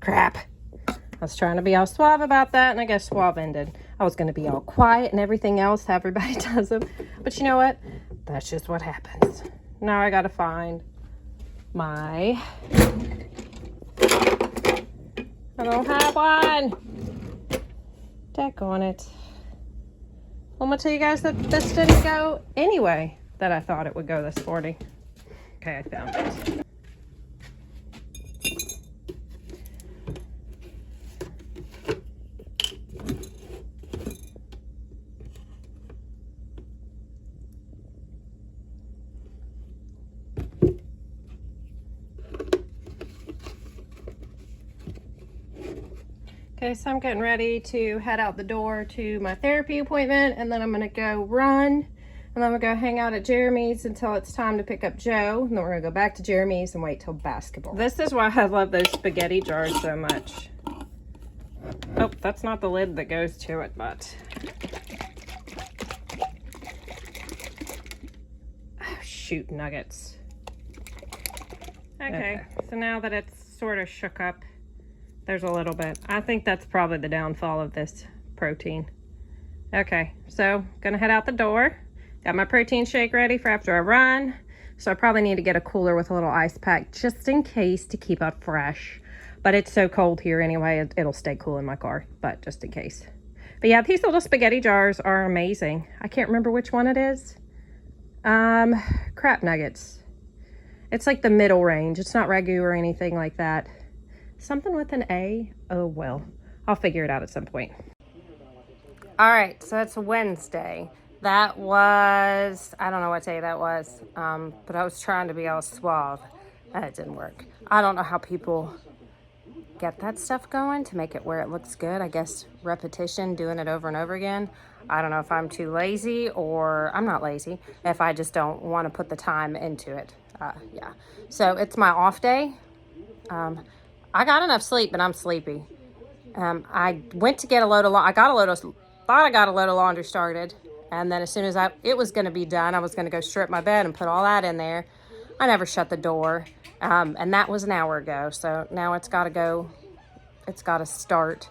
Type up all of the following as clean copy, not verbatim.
Crap. I was trying to be all suave about that, and I guess suave ended. I was going to be all quiet and everything else, everybody does them. But you know what? That's just what happens. Now I got to find my... I don't have one. Deck on it. I'm going to tell you guys that this didn't go anyway that I thought it would go this morning. Okay, I found it. Okay, so I'm getting ready to head out the door to my therapy appointment, and then I'm gonna go run, and then I'm gonna go hang out at Jeremy's until it's time to pick up Joe, and then we're gonna go back to Jeremy's and wait till basketball. This is why I love those spaghetti jars so much. Oh, that's not the lid that goes to it, but... Oh, shoot, nuggets. Okay, so now that it's sort of shook up, there's a little bit. I think that's probably the downfall of this protein. Okay, so gonna head out the door. Got my protein shake ready for after I run. So I probably need to get a cooler with a little ice pack just in case to keep it fresh. But it's so cold here anyway, it'll stay cool in my car, but just in case. But yeah, these little spaghetti jars are amazing. I can't remember which one it is. Crap nuggets. It's like the middle range. It's not ragu or anything like that. Something with an A. Oh, well, I'll figure it out at some point. All right, so it's Wednesday. That was, I don't know what day that was, but I was trying to be all suave, and it didn't work. I don't know how people get that stuff going to make it where it looks good. I guess repetition, doing it over and over again. I don't know if I'm too lazy, or I'm not lazy, if I just don't want to put the time into it. Yeah, so it's my off day. I got enough sleep, but I'm sleepy. I went to get a load of thought I got a load of laundry started. And then as soon as it was going to be done, I was going to go strip my bed and put all that in there. I never shut the door. And that was an hour ago. So now it's got to go. It's got to start.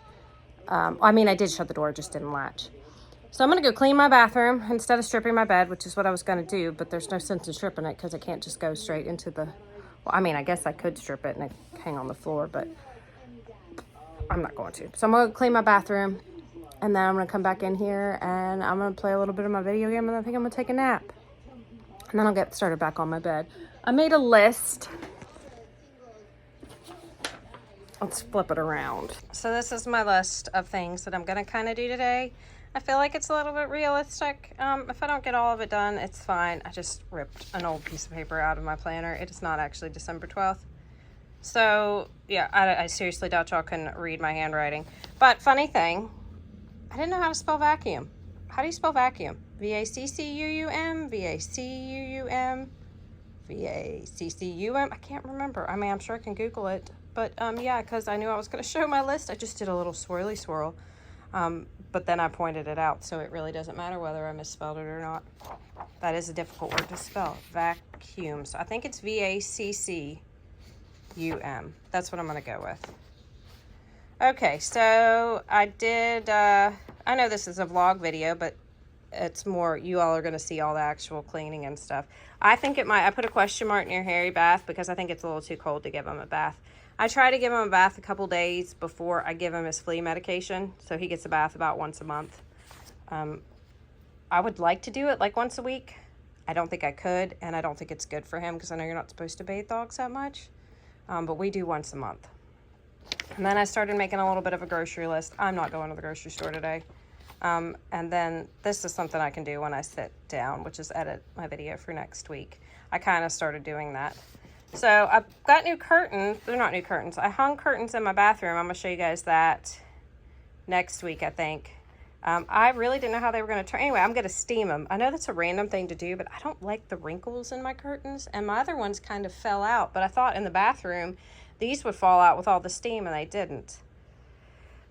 I mean, I did shut the door, it just didn't latch. So I'm going to go clean my bathroom instead of stripping my bed, which is what I was going to do. But there's no sense in stripping it because I can't just go straight into the... Well, I mean, I guess I could strip it and hang on the floor, but I'm not going to. So I'm going to clean my bathroom, and then I'm going to come back in here, and I'm going to play a little bit of my video game, and then I think I'm going to take a nap. And then I'll get started back on my bed. I made a list. Let's flip it around. So this is my list of things that I'm going to kind of do today. I feel like it's a little bit realistic. If I don't get all of it done, it's fine. I just ripped an old piece of paper out of my planner. It is not actually December 12th. So, yeah, I seriously doubt y'all can read my handwriting. But funny thing, I didn't know how to spell vacuum. How do you spell vacuum? V-A-C-C-U-U-M? V-A-C-U-U-M? V-A-C-C-U-M? I can't remember. I mean, I'm sure I can Google it. But, yeah, because I knew I was going to show my list. I just did a little swirly swirl. But then I pointed it out, so it really doesn't matter whether I misspelled it or not. That is a difficult word to spell. Vacuum. So I think it's V-A-C-C-U-M. That's what I'm going to go with. Okay, so I did, I know this is a vlog video, but it's more, you all are going to see all the actual cleaning and stuff. I think it might, I put a question mark near Harry bath because I think it's a little too cold to give him a bath. I try to give him a bath a couple days before I give him his flea medication, so he gets a bath about once a month. I would like to do it like once a week. I don't think I could, and I don't think it's good for him because I know you're not supposed to bathe dogs that much. But we do once a month. And then I started making a little bit of a grocery list. I'm not going to the grocery store today. And then this is something I can do when I sit down, which is edit my video for next week. I kind of started doing that. So I've got new curtains. They're not new curtains. I hung curtains in my bathroom. I'm going to show you guys that next week, I think. I really didn't know how they were going to turn. Anyway, I'm going to steam them. I know that's a random thing to do, but I don't like the wrinkles in my curtains. And my other ones kind of fell out. But I thought in the bathroom, these would fall out with all the steam, and they didn't.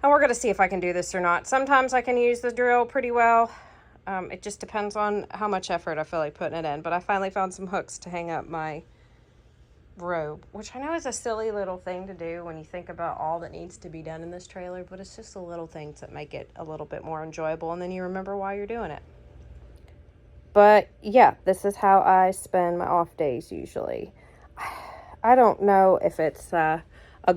And we're going to see if I can do this or not. Sometimes I can use the drill pretty well. It just depends on how much effort I feel like putting it in. But I finally found some hooks to hang up my robe, which I know is a silly little thing to do when you think about all that needs to be done in this trailer, but it's just the little things that make it a little bit more enjoyable, and then you remember why you're doing it. But yeah, this is how I spend my off days usually. I don't know if it's a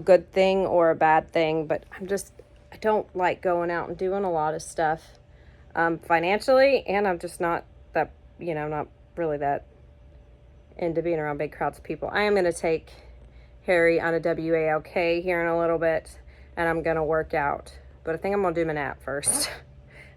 good thing or a bad thing, but I don't like going out and doing a lot of stuff financially, and I'm just not that, not really that into being around big crowds of people. I am going to take Harry on a WALK here in a little bit, and I'm going to work out. But I think I'm going to do my nap first.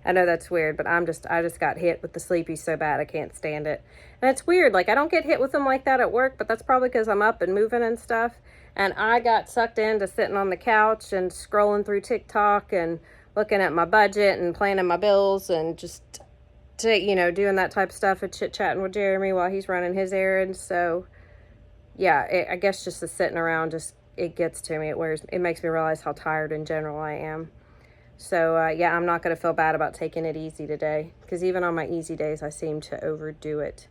I know that's weird, but I just got hit with the sleepy so bad I can't stand it. And it's weird, like I don't get hit with them like that at work, but that's probably because I'm up and moving and stuff. And I got sucked into sitting on the couch and scrolling through TikTok and looking at my budget and planning my bills and just doing that type of stuff and chit-chatting with Jeremy while he's running his errands. So yeah, I guess just the sitting around, it gets to me. It makes me realize how tired in general I am. So yeah, I'm not going to feel bad about taking it easy today, because even on my easy days, I seem to overdo it.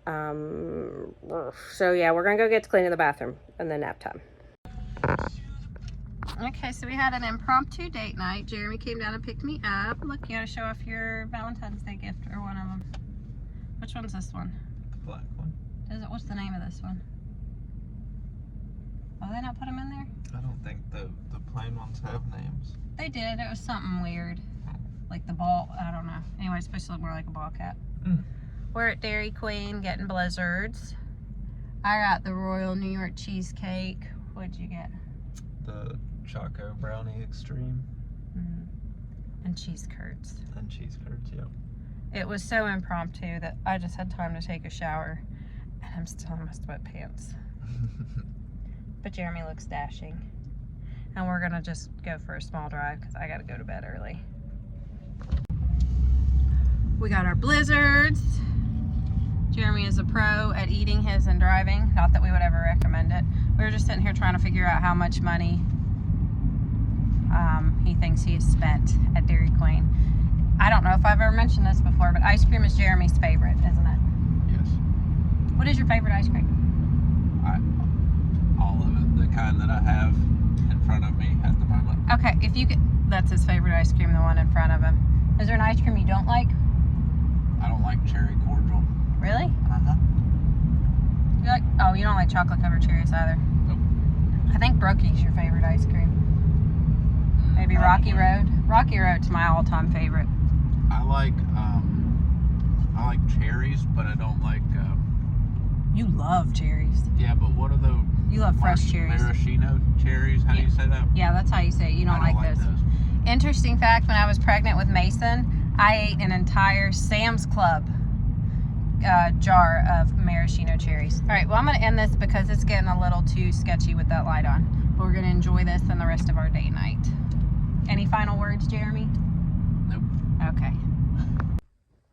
So yeah, we're going to go get to cleaning the bathroom and then nap time. Okay, so we had an impromptu date night. Jeremy came down and picked me up. Look, you gotta show off your Valentine's Day gift, or one of them. Which one's this one? The black one. What's the name of this one? Oh, they not put them in there? I don't think the plain ones have names. They did. It was something weird. Like the ball, I don't know. Anyway, it's supposed to look more like a ball cap. We're at Dairy Queen getting blizzards. I got the Royal New York Cheesecake. What'd you get? The Choco Brownie Extreme. And cheese curds. And cheese curds, yep. It was so impromptu that I just had time to take a shower, and I'm still in my sweatpants. But Jeremy looks dashing. And we're gonna just go for a small drive because I gotta go to bed early. We got our blizzards. Jeremy is a pro at eating his and driving. Not that we would ever recommend it. We were just sitting here trying to figure out how much money he thinks he has spent at Dairy Queen. I don't know if I've ever mentioned this before, but ice cream is Jeremy's favorite, isn't it? Yes. What is your favorite ice cream? All of it. The kind that I have in front of me at the moment. Okay, if you could, that's his favorite ice cream, the one in front of him. Is there an ice cream you don't like? I don't like cherry cordial. Really? Uh-huh. You don't like chocolate covered cherries either? Nope. I think Brooky's your favorite ice cream. Maybe Rocky Road. Rocky Road's my all-time favorite. I like cherries, but I don't like. You love cherries. Yeah, but what are the? You love fresh cherries. Maraschino cherries. How do you say that? Yeah, that's how you say it. You don't like those. Interesting fact: when I was pregnant with Mason, I ate an entire Sam's Club jar of maraschino cherries. All right, well, I'm going to end this because it's getting a little too sketchy with that light on. But we're going to enjoy this and the rest of our date night. Any final words, Jeremy? Nope. Okay.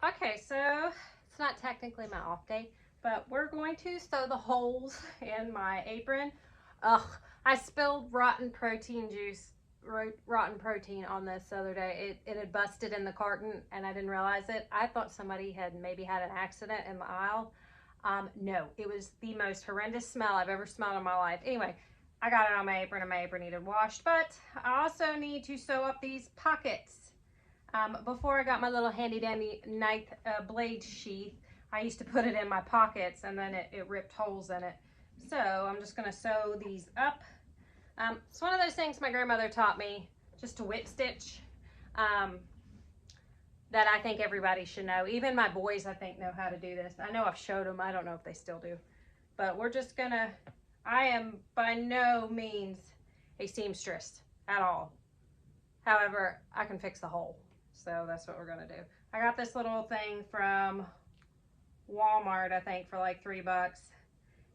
Okay, so it's not technically my off day, but we're going to sew the holes in my apron. Ugh, I spilled rotten protein on this the other day. It had busted in the carton and I didn't realize it. I thought somebody had maybe had an accident in the aisle. No, it was the most horrendous smell I've ever smelled in my life. Anyway, I got it on my apron and my apron needed washed, but I also need to sew up these pockets. Before I got my little handy dandy knife blade sheath, I used to put it in my pockets and then it ripped holes in it. So I'm just gonna sew these up. It's one of those things my grandmother taught me, just to whip stitch, that I think everybody should know. Even my boys, I think, know how to do this. I know I've showed them. I don't know if they still do. But we're just gonna, I am by no means a seamstress at all. However, I can fix the hole. So that's what we're gonna do. I got this little thing from Walmart, I think, for like $3.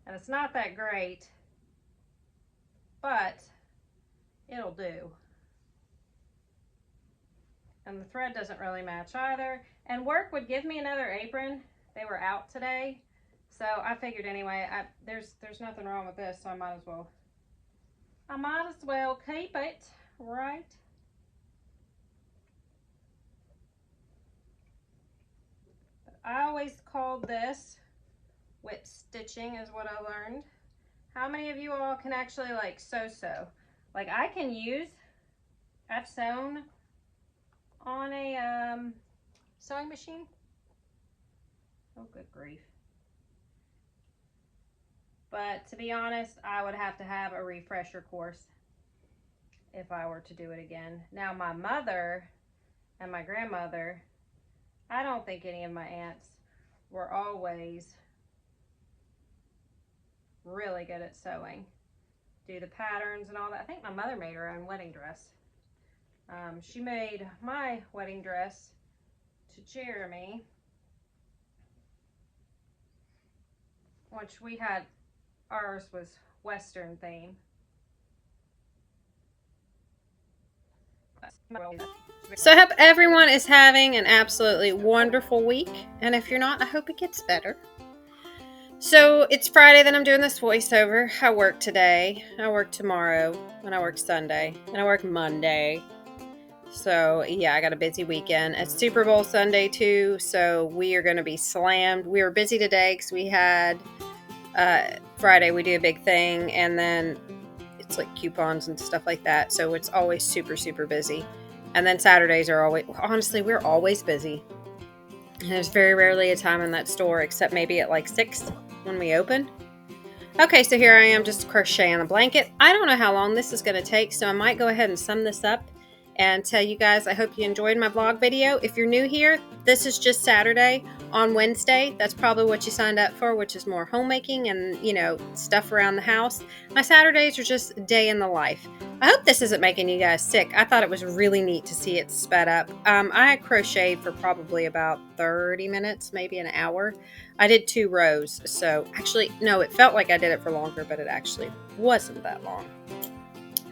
And it's not that great, but it'll do. And the thread doesn't really match either. And work would give me another apron. They were out today. So I figured anyway, there's nothing wrong with this, so I might as well keep it, right? But I always called this whip stitching is what I learned How many of you all can actually like sew? Like I can use, I've sewn on a sewing machine. Oh, good grief. But to be honest, I would have to have a refresher course if I were to do it again. Now my mother and my grandmother, I don't think any of my aunts were always really good at sewing. Do the patterns and all that. I think my mother made her own wedding dress. She made my wedding dress to Jeremy, which we had, ours was Western theme. So I hope everyone is having an absolutely wonderful week. And if you're not, I hope it gets better. So it's Friday that I'm doing this voiceover. I work today, I work tomorrow, and I work Sunday, and I work Monday. So yeah, I got a busy weekend. It's Super Bowl Sunday too, so we are going to be slammed. We were busy today because we had Friday we do a big thing, and then it's like coupons and stuff like that. So it's always super, super busy. And then Saturdays are always, honestly, we're always busy. And there's very rarely a time in that store except maybe at like 6 when we open. Okay, so here I am just crocheting a blanket. I don't know how long this is going to take, so I might go ahead and sum this up and tell you guys I hope you enjoyed my vlog video. If you're new here, this is just Saturday. On Wednesday, that's probably what you signed up for, which is more homemaking and, you know, stuff around the house. My Saturdays are just a day in the life. I hope this isn't making you guys sick. I thought it was really neat to see it sped up. I crocheted for probably about 30 minutes, maybe an hour. I did 2 rows, so actually, no, it felt like I did it for longer, but it actually wasn't that long.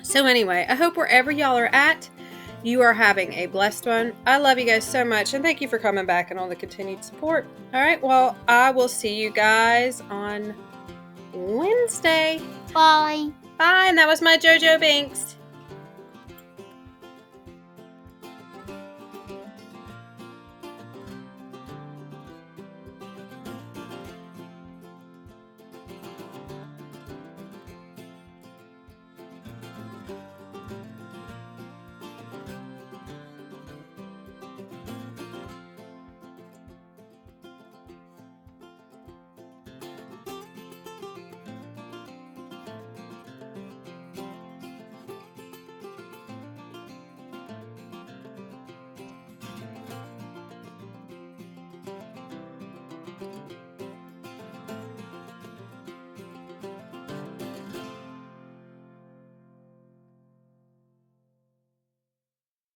So anyway, I hope wherever y'all are at, you are having a blessed one. I love you guys so much, and thank you for coming back and all the continued support. All right, well, I will see you guys on Wednesday. Bye. Bye, and that was my JoJo Binks.